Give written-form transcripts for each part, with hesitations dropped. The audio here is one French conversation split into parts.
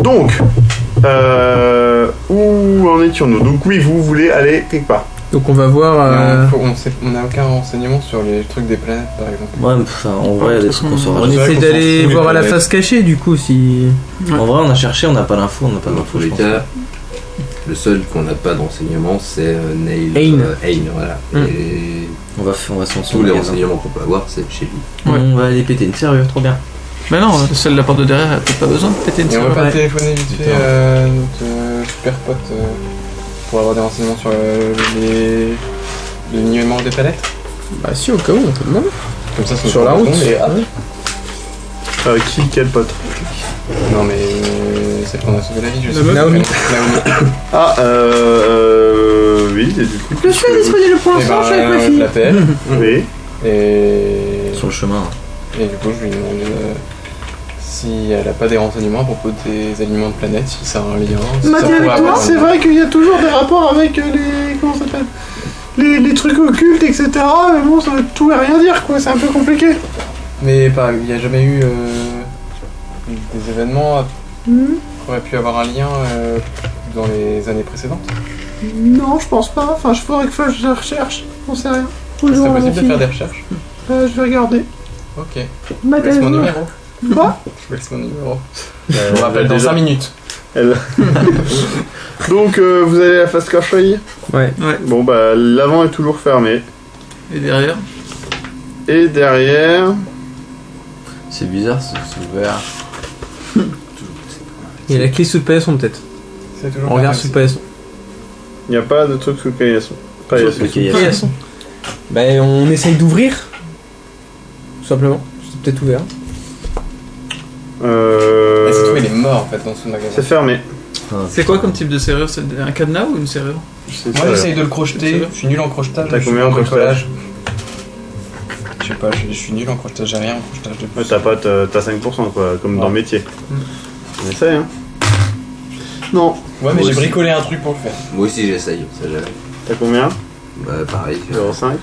Donc, où en étions-nous? Donc oui, vous voulez aller quelque part. Donc on va voir. On n'a aucun renseignement sur les trucs des planètes, par exemple. Ouais, enfin, en vrai, il y a des trucs qu'on saura. On essaie d'aller voir à la face cachée, du coup, si. En vrai, on a cherché, on n'a pas l'info, on n'a pas d'info. Dans tous les cas, le seul qu'on n'a pas de renseignements, c'est Neil. Ain, voilà. Et on va s'en tous les renseignements qu'on peut avoir, c'est chez lui. Ouais. On va aller péter une sérieux, trop bien. Mais non, celle de la porte de derrière, elle a peut-être pas besoin de péter une Et on serrure. va pas téléphoner vite fait notre super pote pour avoir des renseignements sur l'alignement des planètes. Bah si, au cas où, on peut demander. Comme ça, Sur la route. Quel pote? Non mais celle qu'on a sauvé la vie, je sais. Naomi. Ah, oui, et du coup. Je suis disponible pour l'instant, je suis avec ma Je fille. l'appelle Oui. et Sur le chemin. du coup je lui demande si elle a pas des renseignements à propos des aliments de planètes, si ça a un lien. Si ça pourrait avoir un c'est lien. vrai qu'il y a toujours des rapports avec les. Comment ça s'appelle? Les trucs occultes, etc. Mais bon, ça veut tout et rien dire, quoi. C'est un peu compliqué. Mais il n'y a jamais eu des événements qui auraient pu avoir un lien dans les années précédentes. Non, je pense pas. Enfin, je faudrait que je fasse des recherches. On sait rien. C'est possible de faire des recherches. Je vais regarder. Ok. Je laisse mon numéro. Quoi? Je laisse mon numéro. On me rappelle dans 5 minutes. Donc, vous allez à la face cachée? Ouais. Bon, bah, l'avant est toujours fermé. Et derrière? Et derrière... C'est bizarre, c'est ouvert. Il y a la clé sous le paillasson, peut-être. C'est toujours On regarde sous le paillasson. Il n'y a pas de truc sous le paillasson. Paillasson. Bah, on essaye d'ouvrir. Tout simplement. C'est peut-être ouvert. C'est tout, il est mort en fait dans ce magasin. C'est fermé. C'est quoi comme type de serrure? C'est un cadenas ou une serrure? Moi j'essaye de le crocheter, je suis nul en crochetage. T'as combien en crochetage? Je sais pas, je suis nul en crochetage, j'ai rien en crochetage de plus. Ouais, t'as 5% quoi, comme dans le métier. On essaye, hein. Non. Ouais, mais j'ai bricolé un truc pour le faire. Moi aussi j'essaye, on sait jamais. T'as combien? Bah pareil. 0,5.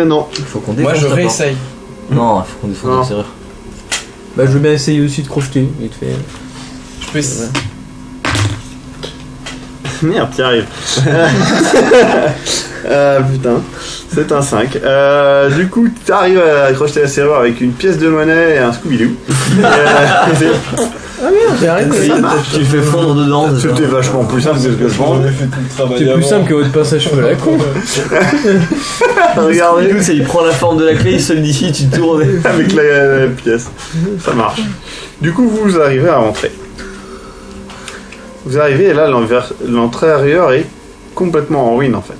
Non. Il faut qu'on Moi défonce je la porte. réessaye. Non, il faut qu'on défonce la serrure. Bah, je veux bien essayer aussi de crocheter, vite fait. Je peux essayer. Merde, t'y arrives. Putain, c'est un 5. Du coup, t'arrives à accrocher la serrure avec une pièce de monnaie et un Scooby-Doo. Ah merde, t'es arrivé. Tu fais fondre dedans. C'était vachement plus simple que ce que je pense. C'est plus simple que votre passage feu la con. Regardez. Du coup, il prend la forme de la clé, il se le dit, tu tournes. Avec la pièce. Ça marche. Du coup, vous arrivez à rentrer. Vous arrivez et là, l'intérieur est complètement en ruine en fait.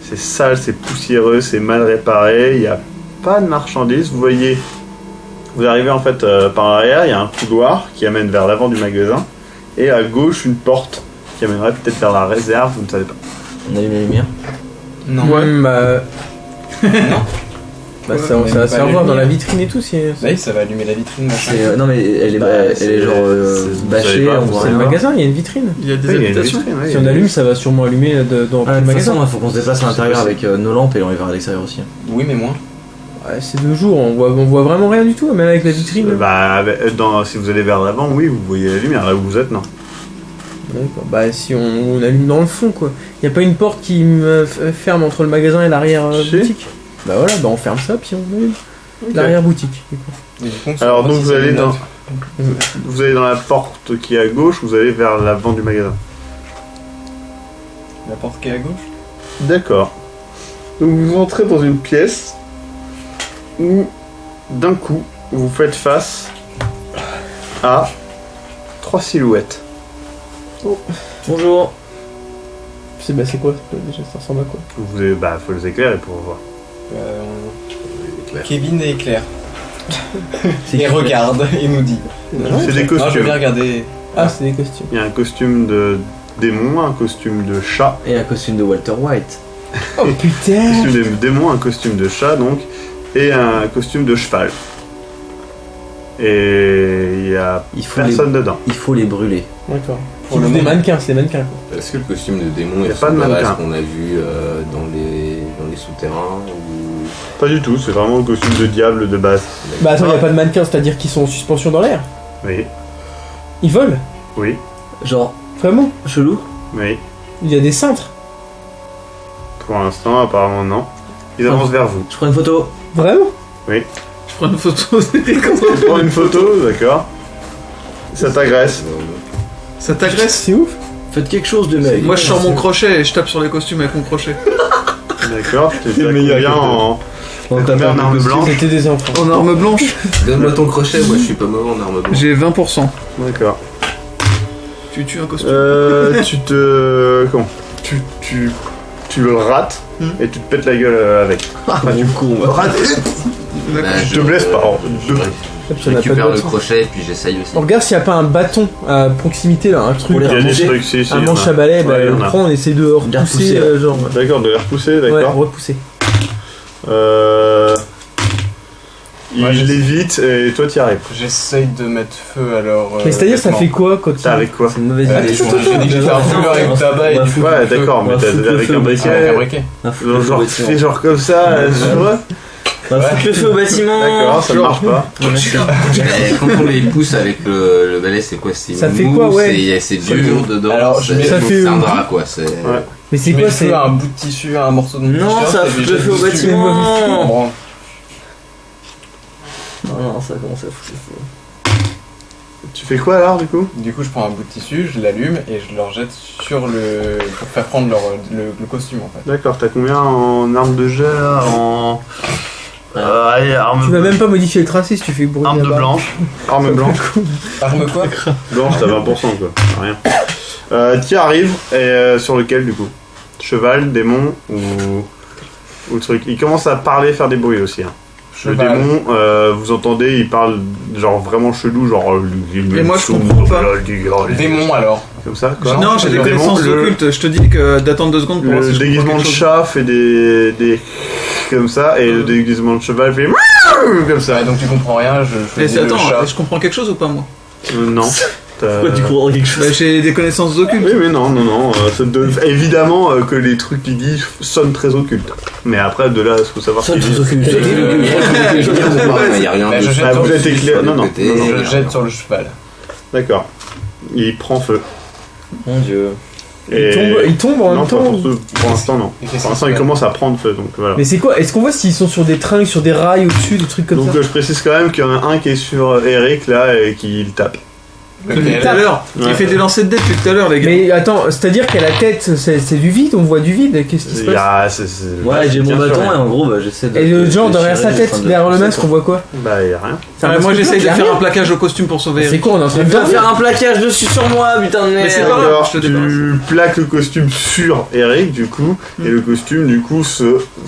C'est sale, c'est poussiéreux, c'est mal réparé, il n'y a pas de marchandises. Vous voyez, vous arrivez en fait par l'arrière, il y a un couloir qui amène vers l'avant du magasin et à gauche une porte qui amènerait peut-être vers la réserve, vous ne savez pas. On allume la lumière. Non. Ouais, bah. Non. Bah, ça va se faire voir dans la vitrine et tout si. Oui, ça va allumer la vitrine. machin. Non, mais elle est genre bâchée, on voit C'est le rien. magasin, il y a une vitrine. Il y a des Oui, il y a une habitations. vitrine, oui, Si on allume, ça va sûrement allumer dans Ah, le de toute magasin. façon, il faut qu'on se déplace à l'intérieur avec nos lampes et on les verra à l'extérieur aussi. Oui, mais moins. Ouais, c'est 2 jours, on voit vraiment rien du tout, même avec la vitrine. Bah, si vous allez vers l'avant, oui, vous voyez la lumière, là où vous êtes, non. D'accord. Bah, si on allume dans le fond, quoi. Y a pas une porte qui me ferme entre le magasin et l'arrière Si. boutique? Bah voilà, bah on ferme ça, puis on allume l'arrière boutique. Du coup. Et du coup, on se Alors demande donc si vous c'est allez une dans... note. Vous allez dans la porte qui est à gauche, vous allez vers l'avant du magasin. La porte qui est à gauche. D'accord. Donc vous entrez dans une pièce où d'un coup vous faites face à 3 silhouettes. Bonjour. C'est quoi déjà, ça ressemble à quoi? Vous avez, faut les éclairer pour voir. Kevin et Claire. C'est Et qui, regarde et nous dit. C'est des Non, je veux costumes. bien regarder. Ah, c'est des costumes. Il y a un costume de démon, un costume de chat. Et un costume de Walter White. Oh Un putain! costume de démon, un costume de chat donc, et un costume de cheval. Et il y a Il faut personne dedans. Il faut les brûler. D'accord. Pour le Des moment. mannequins, c'est des mannequins quoi. Est-ce que le costume de démon Y a est pas de semblant à mannequin. ce qu'on a vu dans les souterrains ou... Pas du tout, c'est vraiment le costume de diable de base. Bah attends, y a pas de mannequins, c'est-à-dire qu'ils sont en suspension dans l'air? Oui. Ils volent? Oui, Genre, Vraiment? chelou. oui. Il y a des cintres? Pour l'instant, apparemment, non. Ils avancent vers vous. Je prends une photo. Vraiment? Je prends une photo d'Eric. Tu prends une photo, d'accord. Ça t'agresse. Ça t'agresse? C'est ouf. Faites quelque chose de mec. Moi je sors mon crochet et je tape sur les costumes avec mon crochet. D'accord, tu C'est as meilleur combien que en... On t'as tape combien en un arme costume. blanche? C'était des enfants. En arme blanche? Donne-moi ton crochet, moi je suis pas mauvais en arme blanche. J'ai 20%. D'accord. Tu tues un costume. Tu te... Comment tu le rates et tu te pètes la gueule avec. Ah, mon con, va. Rate Bah, Tu te blesses pas. Je Ça n'a pas de récupère le bâton. crochet et puis j'essaye aussi. On regarde s'il n'y a pas un bâton à proximité là, un truc. Pour les Il y a des remonter. trucs, si, si, Un il y en manche a. à balai, bah, Ouais, il y en on a. prend, on essaie de repousser, repousser, genre. D'accord, de les repousser, Ouais, d'accord. repousser. Il l'évite et toi t'y arrives. J'essaye de mettre feu alors. Mais c'est-à-dire, ça fait quoi quand T'as avec quoi? C'est une mauvaise J'ai idée. dit que j'ai fait un feu avec le tabac et du coup. Ouais, d'accord, mais on va t'as foutre le avec feu un au briquet. Avec un briquet. Genre, tu fais genre comme ça, tu vois. On va foutre le feu au bâtiment. D'accord, ça ne marche pas. Merci. Quand on les pousse avec le balai, c'est quoi? C'est Ça fait mou, quoi, ouais? C'est dur dedans. Alors, je mets- Ça fait- C'est un drap quoi. C'est. Ouais. Mais c'est Tu mets quoi, le feu c'est. à un bout de tissu, à un morceau de Non, t-shirt, ça et fout puis le feu au jette dessus. bâtiment. Bon, Non, ça commence à foutre le feu. Tu fais quoi alors du coup? Du coup, je prends un bout de tissu, je l'allume et je leur jette sur le. pour faire prendre le costume en fait. D'accord, t'as combien en arme de jet là? En. Allez, arme. Tu vas même pas modifier le tracé si tu fais brûler Arme la de barre. blanche. Arme blanche. Arme quoi? Blanche, t'as 20% quoi. Rien. T'y arrives et sur lequel du coup? Cheval, démon ou truc. Il commence à parler, faire des bruits aussi. Hein. Le Cheval. démon, vous entendez, il parle genre vraiment chelou, genre. Et moi, je comprends pas. Démon alors. Comme ça, quoi. Non, j'ai des Le connaissances démon, occultes. Je te dis que d'attendre 2 secondes pour voir Le si je comprends déguisement de quelque chose. chat fait des comme ça, et le déguisement de cheval fait comme ça. Ouais, donc tu comprends rien, je Mais choisis le attends, chat. je comprends quelque chose ou pas moi? Non. Pourquoi tu crois quelque chose? Bah, j'ai des connaissances occultes. Oui, mais non. Évidemment que les trucs qu'il dit sonnent très occultes. Mais après, de là, il faut savoir ce qu'il dit. Il y a rien Bah, de je jette Ah, sur vous le êtes éclairé. Non, non. côté. non, Je jette sur le cheval. D'accord. Il prend feu. Mon dieu. Il tombe en Non, même pas temps. pour l'instant, non. Et qu'est-ce Pour l'instant, qu'il il fait commence à prendre feu, donc voilà. Mais c'est quoi? Est-ce qu'on voit s'ils sont sur des trinques, sur des rails au-dessus, des trucs comme Donc ça? je précise quand même qu'il y en a un qui est sur Eric là et qui le tape. Depuis tout à l'heure. Ouais. Il fait des lancers de dés depuis tout à l'heure, les gars. Mais attends, c'est-à-dire qu'à la tête, c'est du vide, on voit du vide, qu'est-ce qui se Il y passe? a, Ouais, j'ai mon bien sûr, bâton et rien. en gros, bah, j'essaie de. Et le genre de derrière sa tirer, tête, je suis en train de derrière le pousser, masque, quoi. on voit quoi? Bah, il y a rien. C'est un Ouais, masque moi j'essaye de blanc, y a faire rien. un plaquage au costume pour sauver C'est Eric. quoi, on est en train de Tu vas dormir? faire un plaquage dessus sur moi, putain de merde. Mais c'est pas grave. Alors, je te débarrasse. tu plaques le costume sur Eric, du coup, et le costume, du coup,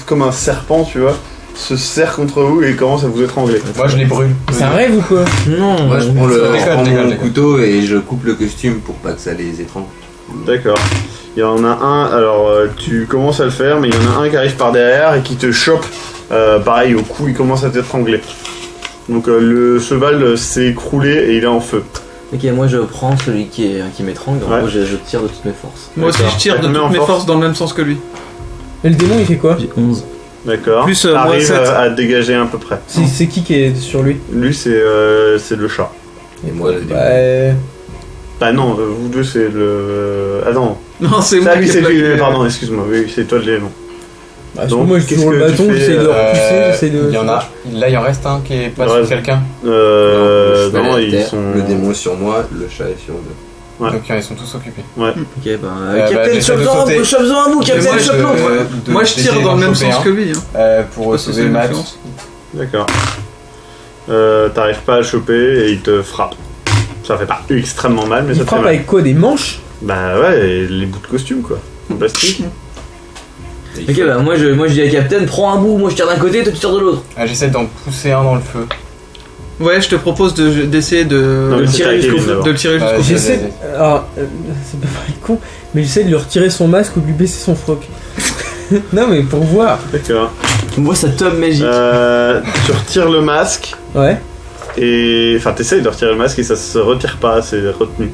comme un serpent, tu vois, se serre contre vous et commence à vous étrangler. Moi je les brûle. C'est un rêve ou quoi? Non. Moi je prends Déconne. mon couteau et je coupe le costume pour pas que ça les étrangle. D'accord. Il y en a un, alors tu commences à le faire, mais il y en a un qui arrive par derrière et qui te chope, pareil, au cou, il commence à t'étrangler. Donc le cheval s'est écroulé et il est en feu. Ok, moi je prends celui qui m'étrangle, en Ouais. gros je tire de toutes mes forces. Moi aussi D'accord. je tire de T'as combien toutes en mes force forces dans le même sens que lui. Et le démon, il fait quoi? J'ai 11. D'accord. Plus, moi, Arrive 7. à te dégager à peu près. C'est qui est sur lui? Lui, c'est le chat. Et moi le démon. Bah, Ah non, vous deux, c'est le. Ah non, Non, c'est c'est moi lui, qui ai c'est lui, plaqué. pardon, excuse-moi, oui, c'est toi le démon. bah, Donc, moi, je qu'est-ce toujours le que tu bâton, fais, j'essaie de le repousser, j'essaie de. Il y en a. Là il en reste un qui est pas Il sur reste- quelqu'un. Le cheval non, est à ils terre, sont. Le démon est sur moi, le chat est sur eux. Ouais. Donc ils sont tous occupés. Ok, bah. bah, Captain, j'essaie de sauter. chope-en un bout, Mais Captain, moi, chope l'autre. Moi je tire dans le même sens que lui. Hein. Pour Parce que c'est sauver une Max. influence. D'accord. T'arrives pas à le choper et il te frappe. Ça fait pas extrêmement mal, mais Il ça te fait frappe mal. avec quoi? Des manches? Bah ouais, et les bouts de costume quoi. En plastique. Ok, bah moi je dis à Captain, prends un bout, moi je tire d'un côté, toi tu tires de l'autre. Ah, j'essaie d'en pousser un dans le feu. Ouais, je te propose d'essayer Non, de mais le c'est tirer avec jusqu'au Kevin, fond. d'abord. De le tirer jusqu'au Ouais, fond. J'essaie. vas-y. Alors, c'est pas pareil con, mais j'essaie de lui retirer son masque ou de lui baisser son froc. Non, mais pour voir. D'accord. Moi ça tombe magique. Tu retires le masque Ouais. et. Enfin, t'essayes de retirer le masque et ça se retire pas, c'est retenu.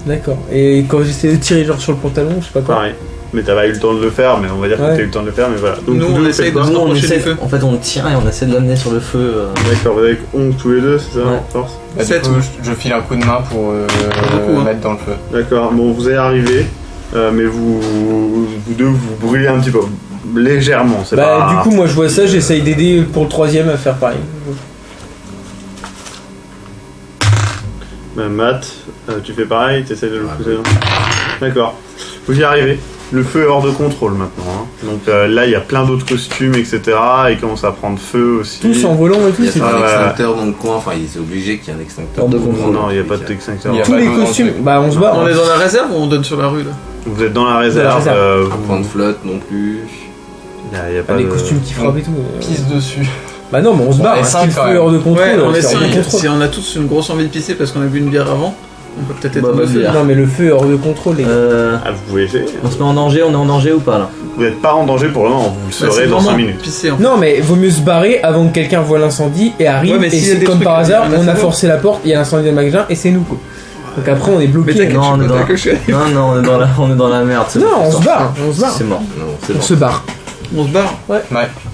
D'accord. Et quand j'essaie de tirer genre sur le pantalon, je sais pas quoi. Pareil. mais t'as pas eu le temps de le faire, mais on va dire que Ouais. t'as eu le temps de le faire, mais voilà. Donc, Nous, tous on deux, essaye faites de quoi se Nous, on rapprocher essaie, du feu. en fait, on tire et on essaie de l'amener sur le feu. D'accord, vous avez 11 tous les deux, c'est ça, Ouais. en force? Bah, du 7. coup, je file un coup de main pour Beaucoup, hein. mettre dans le feu. D'accord, bon, vous allez arriver, mais vous deux, vous brûlez un petit peu, légèrement, c'est Bah, pas... du coup, moi je vois ça, j'essaye d'aider pour le troisième à faire pareil. Bah, Matt, tu fais pareil, t'essayes de le Ouais. pousser. D'accord, vous y arrivez. Le feu est hors de contrôle maintenant. Hein. Donc là, il y a plein d'autres costumes, etc. Il commence à prendre feu aussi. Tous en volant et tout, Il y a c'est pas un ouais. extincteur dans le coin, enfin il est obligé qu'il y ait un extincteur. Hors de dans le contrôle. coin. Non, il n'y a pas d'extincteur. Il y a tous pas les d'eau dans le costumes. truc. Bah, on se bat. On hein. est dans la réserve ou on donne sur la rue là? Vous êtes dans la réserve. réserve. Pas prendre flotte non plus. Il y a Pas pas des de... costumes qui frappent et tout. Pisse dessus. Bah, non, mais on se On bat. est hein. cinq, Si le quand feu est même. hors de contrôle, Ouais, on est c'est hors de 5. contrôle. Si on a tous une grosse envie de pisser parce qu'on a bu une bière avant, on peut peut-être être Bah, en bonne feu. bière. Non, mais le feu est hors de contrôle, les gars. Ah, vous pouvez essayer. On se met en danger, on est en danger ou pas là? Vous n'êtes pas en danger pour le moment, vous le Bah, serez c'est dans vraiment 5 minutes. pisser en fait. Non, mais vaut mieux se barrer avant que quelqu'un voit l'incendie et arrive. Ouais, mais et s'il y a c'est des comme trucs, par hasard, il y en a on a toujours. forcé la porte, il y a l'incendie dans le magasin et c'est nous quoi. Donc après on est Mais bloqué. t'inquiète, Non, on je est suis pas dans- que je suis. Non, non, on est dans la merde. c'est Non, bon, on se sort. barre, on se barre. C'est mort. Non, c'est On bon. se barre, On se barre. Ouais.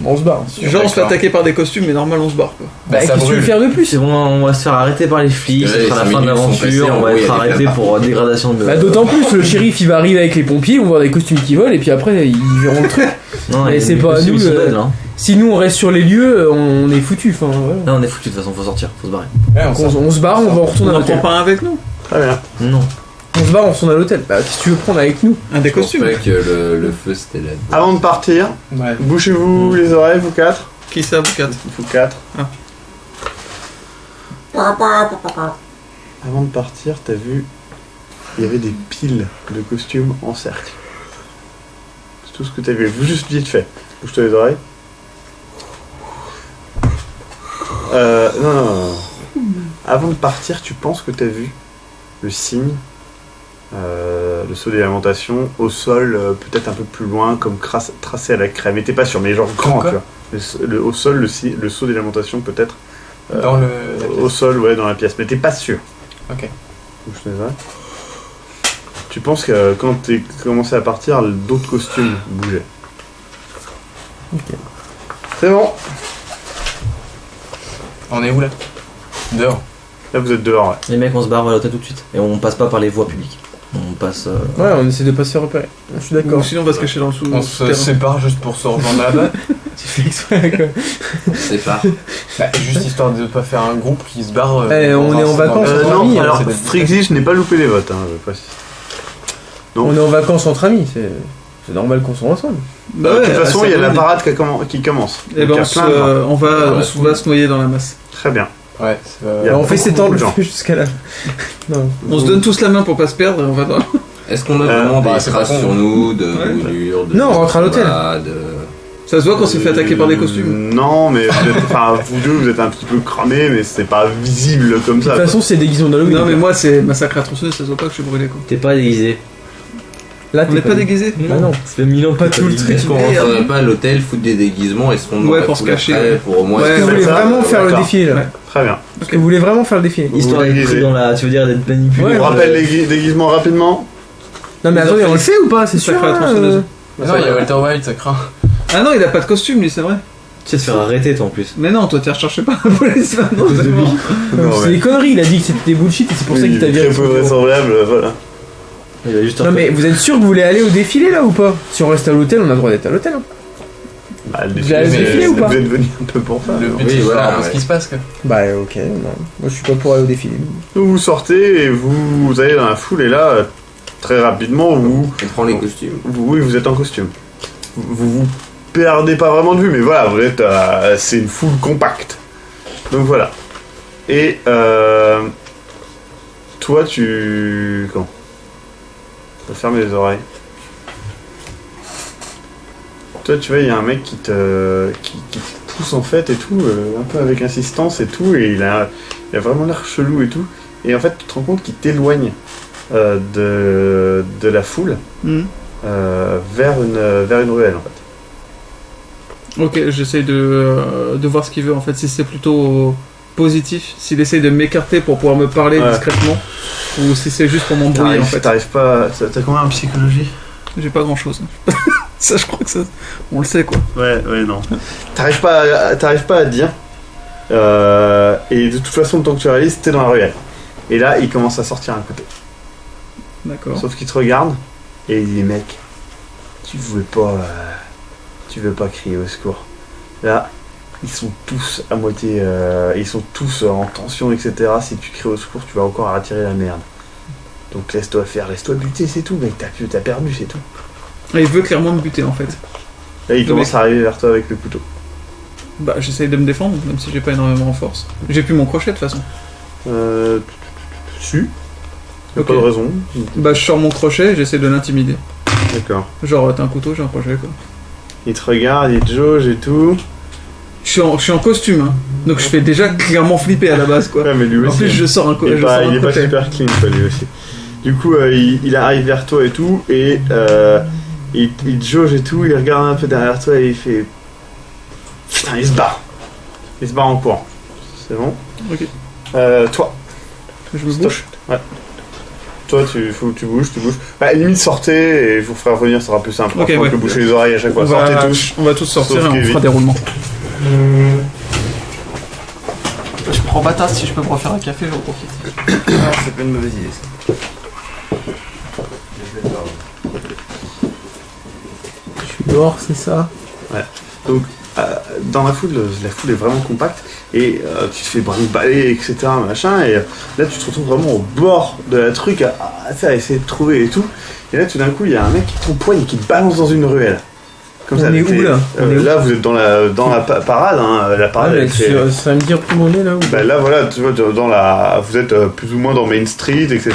on se barre. Genre on se fait attaquer par des costumes, mais normal on se barre quoi. Bah, ça qu'est-ce que tu veux brûle. faire de plus? C'est bon, on va se faire arrêter par les flics, Ouais, ce sera la les fin de 5 minutes sont l'aventure, passées, on en va gros, il y être a des arrêté plats pour dégradation de... Bah d'autant plus, le shérif il va arriver avec les pompiers, ils vont voir des costumes qui volent et puis après ils verront le truc. Non, Mais et c'est les pas à costumes, nous, ils sont dead, là, hein. Si nous on reste sur les lieux, on est foutus. Enfin, voilà. Là, on est foutu de toute façon, faut sortir, faut se barrer. Ouais, on Donc, sort. on se barre, on va On retourner à en prend l'hôtel. pas un avec nous? Très bien. Non. On se barre, on retourne à l'hôtel. Bah qu'est-ce que tu veux prendre avec nous? Un des Je pense costumes. pas que le feu c'était là. Avant de partir, Ouais. bouchez-vous les oreilles, vous 4. Qui ça, vous 4? Vous 4. Ah. Avant de partir, t'as vu, il y avait des piles de costumes en cercle. C'est tout ce que t'as vu, juste vite fait. Bouge-toi les oreilles. Non. Avant de partir, tu penses que t'as vu le signe, le saut d'alimentation, au sol, peut-être un peu plus loin, comme tracé à la craie. Mais t'es pas sûr, mais genre grand, quoi tu vois. Au sol, le saut d'alimentation, peut-être. Dans la Au sol, ouais, dans la pièce. Mais t'es pas sûr. Ok. Bouge-toi les oreilles. Tu penses que quand t'es commencé à partir, d'autres costumes bougeaient. C'est bon. On est où là? Dehors. Là, vous êtes dehors, ouais. Les mecs, on se barre à l'hôtel tout de suite. Et on passe pas par les voies publiques. On passe... Ouais, on essaie de pas se faire repérer. Je suis d'accord. Ou sinon on va se cacher dans le On se sépare juste pour se rejoindre là-bas. Tu fais exprès quoi. C'est pas. Bah, juste histoire de pas faire un groupe qui se barre. Eh, dans on un- est en vacances, dans un- entre amis, non, alors, c'est des- Strixy, je n'ai pas loupé les votes, hein, je précise. Non. On est en vacances entre amis, c'est normal qu'on soit ensemble. Bah de ouais, toute façon, il y a la parade. parade qui commence. Et Donc, ben il y a on, se, plein de gens. on va, Ouais. on va se noyer dans la masse. Très bien. Ouais, Il y a On fait beaucoup s'étendre de le gens. feu jusqu'à là. Non. On se donne tous la main pour pas se perdre et on va dans... Est-ce qu'on a vraiment bah, des c'est traces pas con. sur nous, de Ouais. brûlures, de. Non, on rentre à l'hôtel. Ça se voit qu'on s'est fait attaquer par des costumes. Non, mais vous deux, vous êtes un petit peu cramés, mais c'est pas visible comme De ça. toute façon, c'est déguisement d'Halloween. Non mais moi c'est massacre à tronçonneuse, ça se voit pas que je suis brûlé quoi. T'es pas déguisé. Là, On t'es n'est pas déguisé? Bah non. Ça fait 1000 ans que Pas t'es tout le déguisé. Est-ce qu'on rentrerait pas à l'hôtel, foutre des déguisements et se fondre Ouais, dans la pour se foule cacher, après, ouais. pour au moins Ouais, se Vous ouais, voulez ça, vraiment faire le d'accord. défilé là? Ouais. Très bien. Parce que vous voulez vraiment faire le défilé? Histoire Vous d'être déguisez. pris dans la... Tu veux dire d'être manipulé. Ouais, On ouais. rappelle les déguisements rapidement. Non mais Ils ont attendez, fait on le fait ou pas? C'est sûr. Massacre à la hein, tronçonneuse. Non, il y a Walter White, ça craint. Ah non, il a pas de costume lui, c'est vrai. Tu sais te faire arrêter toi en plus. Mais non, toi t'es recherché par la police maintenant. c'est bon. C'est des conneries, il a dit que c'était des bullshit et c'est pour ça qu'il t'a viré. Très peu vraisemblable, voilà. Il a juste un Non peu- mais vous êtes sûr que vous voulez aller au défilé là ou pas? Si on reste à l'hôtel, on a le droit d'être à l'hôtel. Hein. Bah, le Vous allez défilé, défiler ou pas vous êtes venu un peu pour ça. Le non but, Oui, c'est de voilà, savoir un peu ouais. ce qui se passe, quoi. Bah ok, non. Moi je suis pas pour aller au défilé. Donc vous sortez et vous allez dans la foule et là, très rapidement, On prend les costumes. oui, vous êtes en costume. Vous perdez pas vraiment de vue, mais voilà, vous êtes, c'est une foule compacte. Donc voilà. Et toi, comment? Je vais fermer les oreilles. Toi, tu vois, il y a un mec qui te pousse en fait et tout, un peu avec insistance et tout, et il a vraiment l'air chelou et tout. Et en fait, tu te rends compte qu'il t'éloigne de la foule Mhm. vers une ruelle en fait. Ok, j'essaye de voir ce qu'il veut en fait, si c'est plutôt positif, s'il essaye de m'écarter pour pouvoir me parler Ouais. discrètement, ou si c'est juste pour m'embrouiller en fait. T'arrives pas. T'as combien en psychologie? J'ai pas grand chose. Ça, je crois que ça. On le sait quoi. Ouais, non. T'arrives pas à te dire. Et de toute façon, le temps que tu réalises, t'es dans la ruelle. Et là, il commence à sortir un couteau. D'accord. Sauf qu'il te regarde et il dit mec, tu veux pas crier au secours. Là, ils sont tous à moitié, ils sont tous en tension, etc. Si tu cries au secours, tu vas encore attirer la merde. Donc laisse-toi faire, laisse-toi buter, c'est tout, mec. T'as perdu, c'est tout. Et il veut clairement me buter en fait. Là, il commence à arriver vers toi avec le couteau. Bah, j'essaye de me défendre, même si j'ai pas énormément en force. J'ai plus mon crochet de toute façon. Su. Y'a Ok. pas de raison. Bah, je sors mon crochet et j'essaie de l'intimider. D'accord. Genre, t'as un couteau, j'ai un crochet quoi. Il te regarde, il te jauge et tout. Je suis en costume, hein. Donc je fais déjà clairement flipper à la base quoi. Ouais, mais lui En aussi. plus, je sors un Il est pas, il est pas côté. super clean, quoi, lui aussi. Du coup, il arrive vers toi et tout, et il te jauge et tout, il regarde un peu derrière toi et il fait. Putain, il se barre. Il se barre en courant. C'est bon. Ok. Toi. Je me bouge. Ouais. Toi, faut que tu bouges. Bah, limite, sortez et vous ferez revenir, ça sera plus simple. Ok, Faut ouais. que boucher les oreilles à chaque fois. On Sortez va, tous. on va tous sortir Sauf et on Kevin. fera des roulements. Je prends ma tasse, si je peux me refaire un café, j'en profite. Non, c'est pas une mauvaise idée ça. Je suis dehors, c'est ça. Donc, dans la foule est vraiment compacte et tu te fais brinque-baller, etc. Machin, et là tu te retrouves vraiment au bord de la truc à essayer de trouver et tout. Et là tout d'un coup il y a un mec qui t'empoigne et qui te balance dans une ruelle. Comme ça, On est avec où, là On est où là vous êtes dans la parade, hein. La parade Ah, mais elle fait- ça va me dire où on est là ou Bah là voilà, tu vois, vous êtes plus ou moins dans Main Street, etc.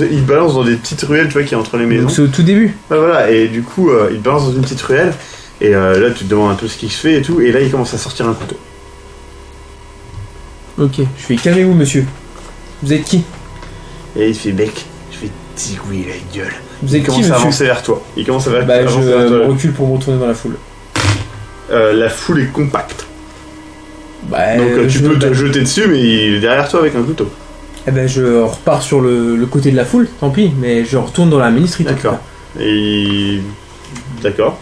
Il te balance dans des petites ruelles, tu vois, qui est entre les maisons. Donc c'est au tout début. Ouais, voilà, et du coup, il te balance dans une petite ruelle, et là, tu te demandes un peu ce qu'il se fait et tout, et là, il commence à sortir un couteau. Ok, je fais calmez-vous monsieur. Vous êtes qui? Et il te fait, mec, je vais t'igouiller la gueule. Vous Il êtes qui commence à monsieur? avancer vers toi. Il commence à Bah avancer vers je toi. recule pour me retourner dans la foule. La foule est compacte. Bah Donc tu je peux me te bats. jeter dessus, mais il est derrière toi avec un couteau. Eh ben je repars sur le côté de la foule, tant pis, mais je retourne dans la Main Street. en tout D'accord. cas. Et. D'accord.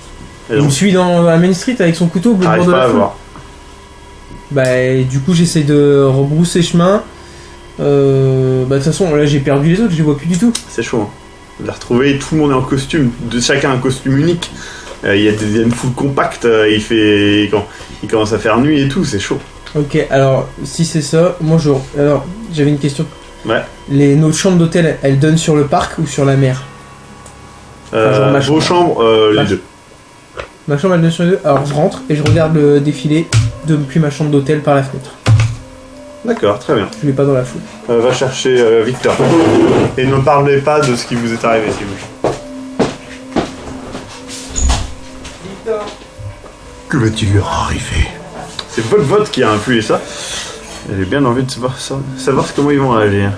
Et Il me donc, suit dans la Main Street avec son couteau au bout t'arrives de pas la à foule. voir. Bah et du coup j'essaie de rebrousser chemin. Bah de toute façon là j'ai perdu les autres, je les vois plus du tout. C'est chaud, hein. Vous les retrouvez, tout le monde est en costume, de chacun un costume unique. Il y a une foule compacte, il commence à faire nuit et tout, c'est chaud. Ok, alors si c'est ça, moi alors j'avais une question. Ouais. Nos chambres d'hôtel, elles donnent sur le parc ou sur la mer? genre ma Vos chambres, Ma- les deux. Ma chambre elle donne sur les deux, alors je rentre et je regarde le défilé depuis ma chambre d'hôtel par la fenêtre. D'accord, très bien. Je vais pas dans la foule. Va chercher Victor. Et ne parlez pas de ce qui vous est arrivé, s'il vous plaît. Que va-t-il leur arriver? C'est votre vote qui a influé ça. J'ai bien envie de savoir comment ils vont réagir.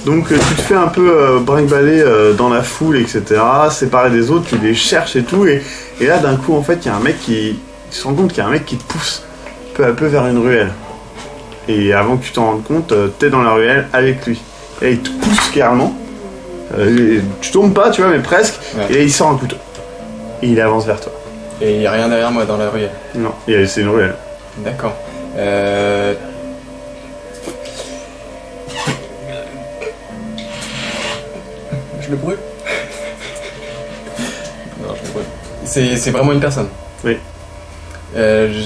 Donc tu te fais un peu brinque-baller dans la foule, etc. Séparé des autres, tu les cherches et tout. Et là d'un coup en fait il y a un mec qui... Tu te rends compte qu'il y a un mec qui te pousse peu à peu vers une ruelle. Et avant que tu t'en rendes compte, t'es dans la ruelle avec lui. Et là il te pousse carrément. Tu tombes pas, tu vois, mais presque. Ouais. Et là il sort un couteau. Et il avance vers toi. Et il n'y a rien derrière moi dans la ruelle. Non, c'est une ruelle. D'accord. Je le brûle. Non, je le brûle. C'est vraiment une personne. Oui.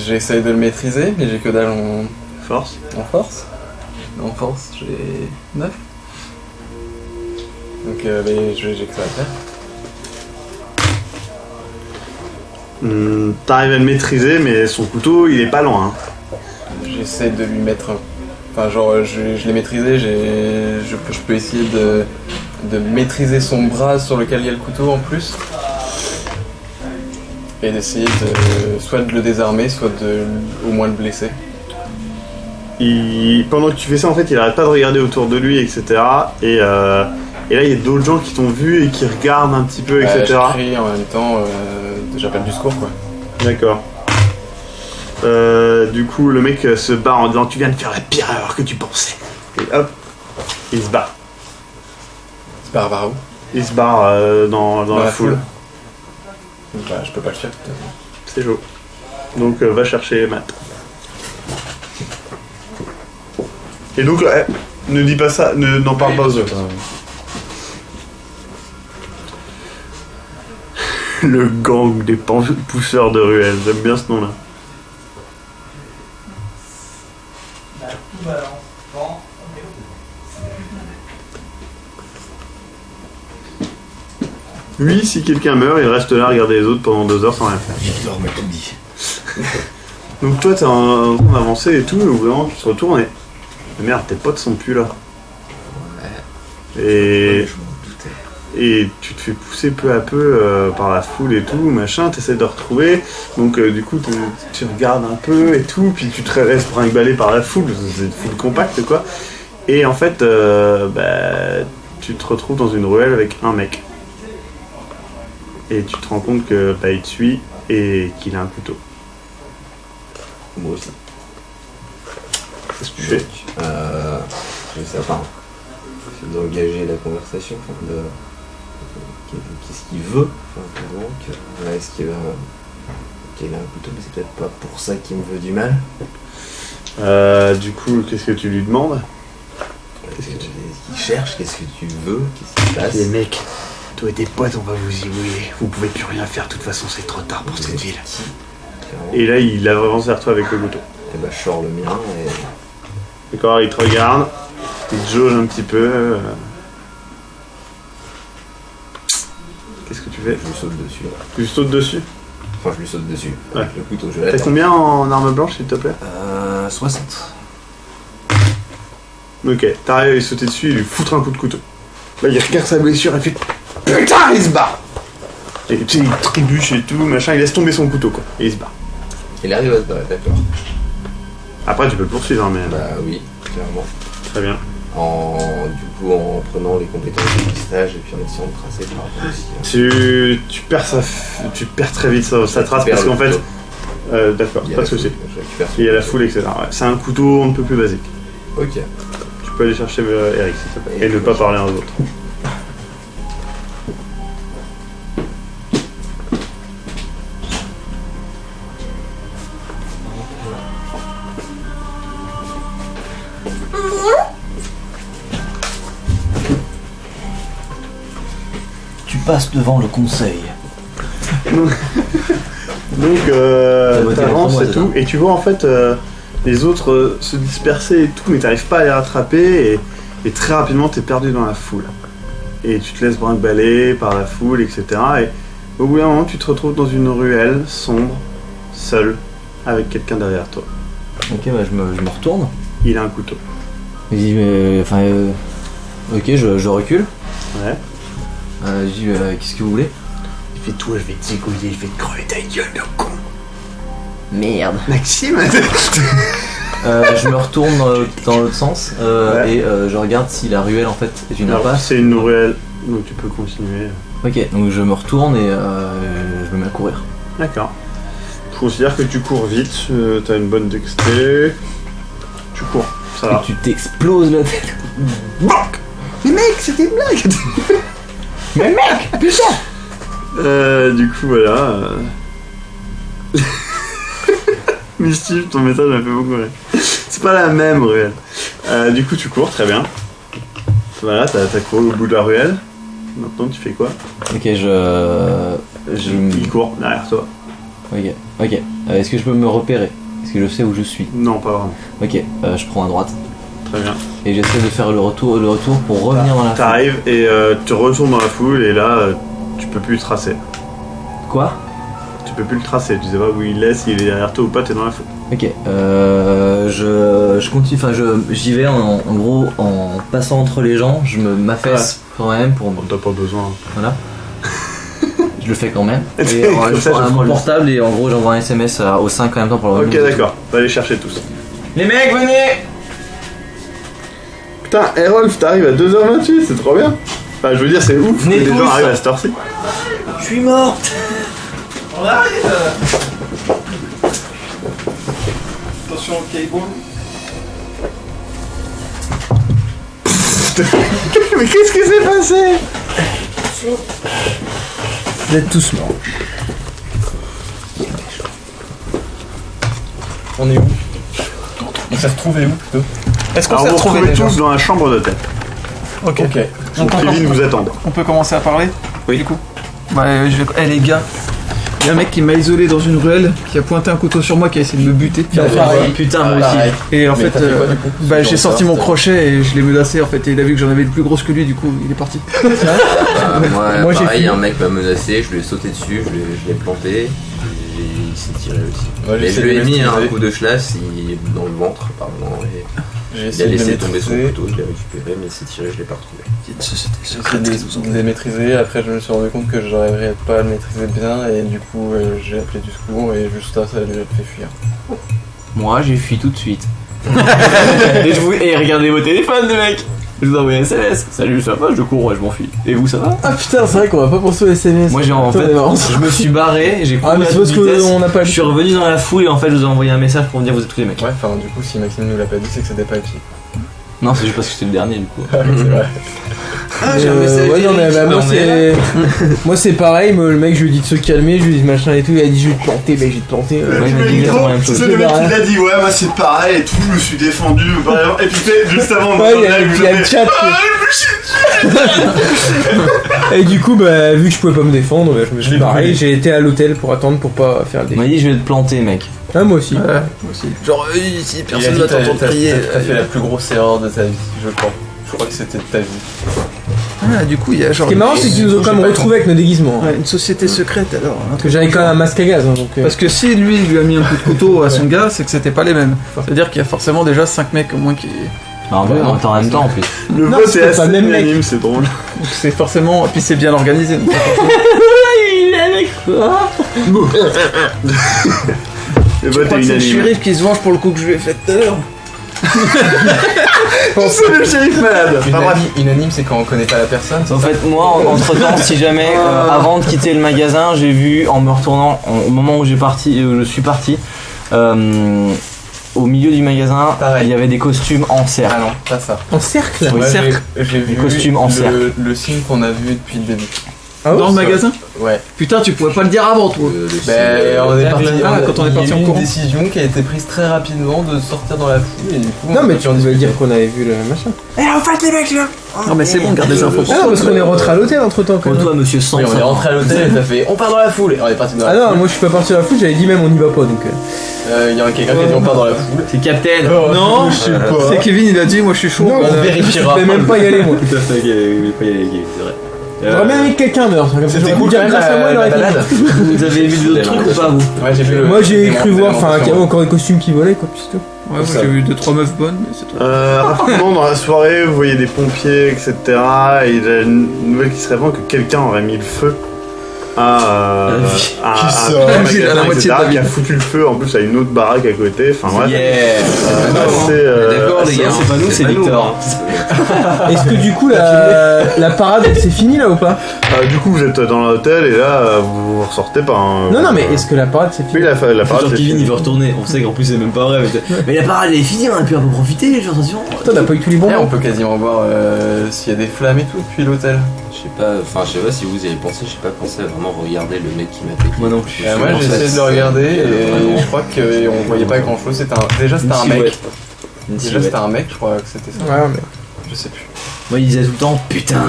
J'essaie de le maîtriser, mais j'ai que dalle en Force. force. En force, j'ai 9. Donc mais j'ai que ça à faire. T'arrives à le maîtriser, mais son couteau, il est pas loin. Hein. J'essaie de lui mettre un... Enfin genre je l'ai maîtrisé, je peux essayer de maîtriser son bras sur lequel il y a le couteau en plus. Et d'essayer soit de le désarmer, soit de au moins le blesser. Pendant que tu fais ça, en fait, il arrête pas de regarder autour de lui, etc. Et là, il y a d'autres gens qui t'ont vu et qui regardent un petit peu, etc. Je crie en même temps, j'appelle du secours quoi. D'accord. Du coup, le mec se barre en disant « Tu viens de faire la pire erreur que tu pensais. » Et hop, il se barre. Se barre où? Il se barre dans la foule. Bah, je peux pas le faire, peut-être. C'est chaud. Donc va chercher Matt. Et donc, ne dis pas ça, n'en parle pas aux autres. Le gang des pousseurs de ruelles, j'aime bien ce nom-là. Lui, si quelqu'un meurt, il reste là à regarder les autres pendant 2 heures sans rien faire. Victor m'a tout dit. Donc toi, t'es en train d'avancer et tout, et vraiment, tu te retournes et... Mais merde, tes potes sont plus là. Ouais. Et... Je m'en doutais. Et tu te fais pousser peu à peu par la foule et tout, machin, t'essaies de retrouver, donc du coup tu regardes un peu et tout, puis tu te restes brinque-ballé par la foule, c'est une foule compacte quoi, et en fait tu te retrouves dans une ruelle avec un mec. Et tu te rends compte que il te suit et qu'il a un couteau. Moi aussi. Qu'est-ce que tu fais? Je sais pas. J'essaie d'engager la conversation, enfin de... Qu'est-ce qu'il veut, enfin, donc, est-ce qu'il a un couteau, mais c'est peut-être pas pour ça qu'il me veut du mal. Du coup, qu'est-ce que tu lui demandes? Qu'est-ce qu'il cherche, qu'est-ce que tu veux, qu'est-ce qui se passe? Les mecs, toi et tes potes, on va vous y mouiller. Vous pouvez plus rien faire, de toute façon, c'est trop tard pour cette ville. Clairement. Et là, il avance vers toi avec le couteau. Et bah je sors le mien et... D'accord, il te regarde, il te jauge un petit peu. Qu'est-ce que tu fais? je lui saute dessus. Tu sautes dessus? Enfin je lui saute dessus. Ouais. Avec le couteau, je T'as l'attends. combien en arme blanche, s'il te plaît? 60. Ok, t'arrives à lui sauter dessus, il lui foutre un coup de couteau. Là, il regarde sa blessure et fait putain, il se barre. Et tu sais, il trébuche et tout, machin, il laisse tomber son couteau, quoi. Et il se barre. Il arrive à se barrer, d'accord. Après, tu peux le poursuivre, hein, mais. Bah oui, clairement. Très bien. Du coup, en prenant les compétences de pistage et puis en essayant de tracer par rapport aussi. Tu perds très vite sa trace parce qu'en fait. D'accord, pas de soucis. Il y a la foule, etc. Ouais, c'est un couteau un peu plus basique. Ok. Tu peux aller chercher Eric, s'il te plaît. Et ne pas parler aux autres. Tu passes devant le conseil. Donc, t'avances moi, et c'est tout, et tu vois en fait les autres se disperser et tout, mais t'arrives pas à les rattraper, et très rapidement t'es perdu dans la foule. Et tu te laisses brinque-baller par la foule, etc. Et au bout d'un moment, tu te retrouves dans une ruelle sombre, seul, avec quelqu'un derrière toi. Ok, bah je me retourne. Il a un couteau. Je dis, mais. Enfin. Ok, je recule. Ouais. Je dis, qu'est-ce que vous voulez? Il fait toi, je vais te zigouiller, je vais te crever ta gueule de con. Merde. Maxime. Je me retourne dans l'autre sens Ouais. et je regarde si la ruelle en fait est une Alors, impasse. c'est une ruelle, donc tu peux continuer. Ok, donc je me retourne et je me mets à courir. D'accord. Je considère que tu cours vite, t'as une bonne dextérité. Tu cours, ça va. Et tu t'exploses la tête. Boc. Mais mec, c'était une blague. Mais mec, putain. Du coup, voilà. Mischief, ton message m'a fait beaucoup rire. C'est pas la même ruelle. Du coup, tu cours, très bien. Voilà, t'as couru au bout de la ruelle. Maintenant, tu fais quoi? Ok, je. Il court derrière toi. Ok. Est-ce que je peux me repérer? Est-ce que je sais où je suis? Non, pas vraiment. Ok, je prends à droite Très bien. et j'essaie de faire le retour pour revenir dans la foule. T'arrives et tu retournes dans la foule et là, tu peux plus le tracer. Quoi? Tu peux plus le tracer, tu sais pas où il est, s'il est derrière toi ou pas, t'es dans la foule. Ok, je continue, enfin j'y vais en gros en passant entre les gens, je m'affaisse quand même pour... Bon, t'as pas besoin. Voilà. Je le fais quand même. Et Comme je ça, prends je mon prends le- portable et en gros j'envoie un SMS aux 5 en même temps pour leur Ok, d'accord, va les chercher tous. Les mecs, venez! Putain, Herolf, t'arrives à 2h28, c'est trop bien. Enfin, je veux dire, c'est ouf que Venez les gens tous. arrivent à cette heure-ci. Je suis morte! On arrive! Attention au cable. Mais qu'est-ce qui s'est passé? Vous êtes tous morts. On est où? On s'est retrouvés où plutôt? Est-ce qu'on Alors s'est vous retrouvés retrouvez déjà? tous dans la chambre d'hôtel. Ok. Donc Kevin vous attend. On peut commencer à parler? Oui. Du coup. Les gars, il y a un mec qui m'a isolé dans une ruelle, qui a pointé un couteau sur moi, qui a essayé de me buter. Putain, moi aussi. Et en Mais fait, t'as fait quoi, du coup j'ai sorti mon crochet et je l'ai menacé en fait. Et il a vu que j'en avais une plus grosse que lui, du coup il est parti. Moi, j'ai pareil, fini. un mec m'a menacé, je lui ai sauté dessus, je l'ai planté, et il s'est tiré aussi. Moi, j'ai Mais je essayé lui ai de mis un maîtriser. coup de chlasse dans le ventre, apparemment, et J'ai il a essayé de laissé les tomber son maîtriser. couteau, je l'ai récupéré, mais il s'est tiré, je l'ai pas retrouvé. J'ai essayé de les maîtriser. Après, je me suis rendu compte que j'arriverais pas à le maîtriser bien, et du coup, j'ai appelé du secours, et juste ça a déjà fait fuir. Moi, j'ai fui tout de suite. et regardez vos téléphones, les mecs. Je vous envoie un SMS. Salut, ça va? Je cours, ouais, je m'enfuis. Et vous, ça va? Ah putain, c'est vrai qu'on va pas penser au SMS. Moi, j'ai en Putain, fait, mais marrant. je me suis barré, j'ai couru Ah, mais à c'est toute parce vitesse. qu'on n'a pas Je suis revenu dans la foule et en fait, je vous ai envoyé un message pour me dire vous êtes tous les mecs. Ouais, enfin, du coup, si Maxime nous l'a pas dit, c'est que c'était pas épique. Non, c'est juste parce que c'était le dernier, du coup. C'est vrai. Ouais, non, mais moi c'est. Moi c'est pareil, moi, le mec je lui ai dit de se calmer, je lui ai dit machin et tout, il a dit je vais te planter, mais je vais te planter. Ouais, il m'a dit exactement la même chose. C'est le mec qui l'a dit, ouais, moi c'est pareil et tout, je me suis défendu. Et puis juste avant, Ouais, il y a le chat. Et du coup, bah, vu que je pouvais pas me défendre, bah, je me suis barré, j'ai été à l'hôtel pour attendre pour pas faire le Il m'a défi. dit je vais te planter, mec. Ah, moi aussi. Moi aussi. Genre, ici, Il a dit t'as fait la plus grosse erreur de ta vie, je crois. Je crois que c'était de ta vie. Ah, du coup, il y a genre. Ce qui est marrant, c'est qu'ils nous ont quand même retrouvés avec nos déguisements. Ouais, une société secrète alors. hein. Parce que j'avais quand même un masque à gaz, hein, donc. Parce que si lui il lui a mis un coup de couteau à son gars, c'est que c'était pas les mêmes. C'est-à-dire qu'il y a forcément déjà 5 mecs au moins qui. Bah, en même temps en plus. Le Non, vote c'était est pas assez le même mec. unanime, c'est drôle. Donc c'est forcément. Et puis c'est bien organisé. donc. Il est avec quoi? Le Je vote crois est que c'est le unanime. shérif qui se venge pour le coup que je lui ai fait tout à l'heure. C'est le shérif malade. Enfin bref. Unanime, c'est quand on connaît pas la personne. c'est En ça fait, moi, entre temps, si jamais, avant de quitter le magasin, j'ai vu, en me retournant, au moment où je suis parti, au milieu du magasin, Pareil. il y avait des costumes en cercle. Ah non, pas ça. En cercle. Oui, Moi, cercle. j'ai vu costumes en cercle. le signe qu'on a vu depuis le début. Ah Dans le ça- magasin. Ouais. Putain, tu pouvais pas le dire avant toi. On est parti. quand on est parti en Il y a eu courant. une décision qui a été prise très rapidement de sortir dans la foule et du coup. Non, on mais a tu pu en pouvais discuter. dire qu'on avait vu le machin. Non, mais c'est bon, garde les infos. Ah non, parce qu'on est rentré à l'hôtel entre temps quand Pour même. toi, monsieur Sans. Oui, on est rentré à l'hôtel et t'as fait on part dans la foule et on est parti dans Ah la non, foule. moi je suis pas parti à la foot, j'avais dit même on y va pas donc. Il y a quelqu'un qui a dit on part dans la foule. C'est Captain. Non, c'est Kevin, il a dit, moi je suis chaud. Non, On vérifiera. Je vais même pas y aller moi. Tout à fait, c'est vrai. J'aurais bien aimé que quelqu'un meure. Comme ça, C'était j'aurais pu cool dire quand même grâce à moi, il la aurait été. balade. Vous avez vu d'autres trucs ou pas, vous? Ouais, j'ai vu le. Moi j'ai cru voir l'élément qu'il y avait encore des costumes qui volaient quoi, puis c'est tout. Ouais, moi j'ai vu 2-3 meufs bonnes, mais c'est tout. Rapidement, dans la soirée, vous voyez des pompiers, etc. Et il y a une nouvelle qui se répand que quelqu'un aurait mis le feu à un magasin, À la moitié de etc., la qui a ville. foutu le feu en plus à une autre baraque à côté. Enfin bref. D'accord, les gars, c'est pas nous, c'est Victor. Est-ce que du coup la parade c'est fini là ou pas? Du coup, vous êtes dans l'hôtel et là, vous ressortez par un. Non, non, mais est-ce que la parade c'est Oui, fini? la parade. Genre c'est Kevin fini. il veut retourner, on sait qu'en plus c'est même pas vrai. Mais la parade elle est finie, on a pu un peu profiter, j'ai l'impression. Toi t'as pas eu tous les On bonbons? peut quasiment voir s'il y a des flammes et tout depuis l'hôtel. Je sais pas si vous y avez pensé, j'ai pas pensé à vraiment regarder le mec qui m'a attaqué. Moi non plus. Moi j'ai essayé de le regarder et je crois qu'on voyait pas grand chose. Déjà c'était un mec. Déjà c'était un mec, je crois que c'était ça. Ouais, mais. Je sais plus. Moi il disait tout le temps putain,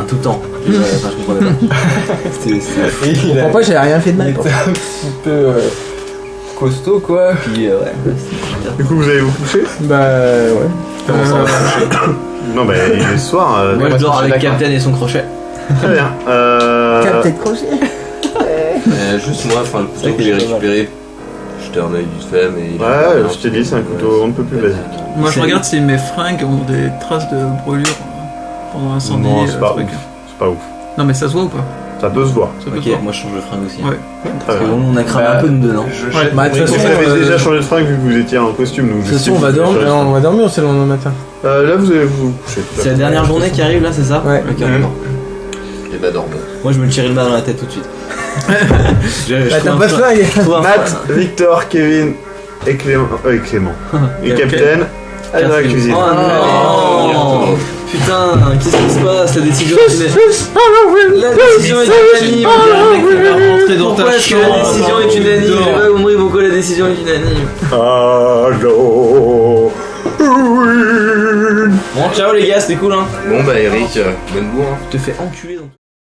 tout le temps. Enfin, je comprenais pas. Et Je il a comprends pas, j'avais rien fait de mal. été un petit peu costaud quoi. Puis ouais. Du coup, vous allez vous coucher? Bah ouais. Comment ça on va se coucher? Non, mais il est soir. Moi je moi, dors je suis avec d'accord. Captain et son crochet. Très bien. Captain Crochet. Juste moi, enfin le couteau que j'ai récupéré, jeté un œil vite fait, mais. Ouais, je t'ai dit, c'est un couteau on ne peut plus basique. Moi je regarde si mes fringues ont des traces de brûlure pendant l'incendie. Non, c'est pas truc. ouf. C'est pas ouf. Non, mais ça se voit ou pas? Ça peut se voir. Ça peut Ok, se voir. moi je change de fringue aussi. Ouais. Très Parce que bien. on a cramé Bah, un peu nous dedans. Je Ouais. jette Bah, de toute mon façon, Vous écran. avez déjà changé de fringue vu que vous étiez en costume. Donc De toute façon, on va dormir ou c'est le lendemain matin. Là, vous allez vous coucher. C'est la dernière journée qui arrive là, c'est ça? Ouais. Ok, Mhm. d'accord. Et bah dormons. Moi je me tirais le bas dans la tête tout de suite. Je Bah trouve t'as un pas de flingue. flingue. Je trouve un Matt, flingue. Victor, Kevin et Clément. Et Captain. Captain. Allez dans la cuisine. Oh non. Putain, qu'est-ce qui se passe? La décision est unanime. La décision est unanime. Rentrer dans Pourquoi ta est-ce que la chambre. décision est unanime? J'ai pas compris pourquoi la décision est unanime. Allô. Bon, ciao les gars, c'était cool hein. Bon bah Eric, bonne bourre. Je te fais enculer dans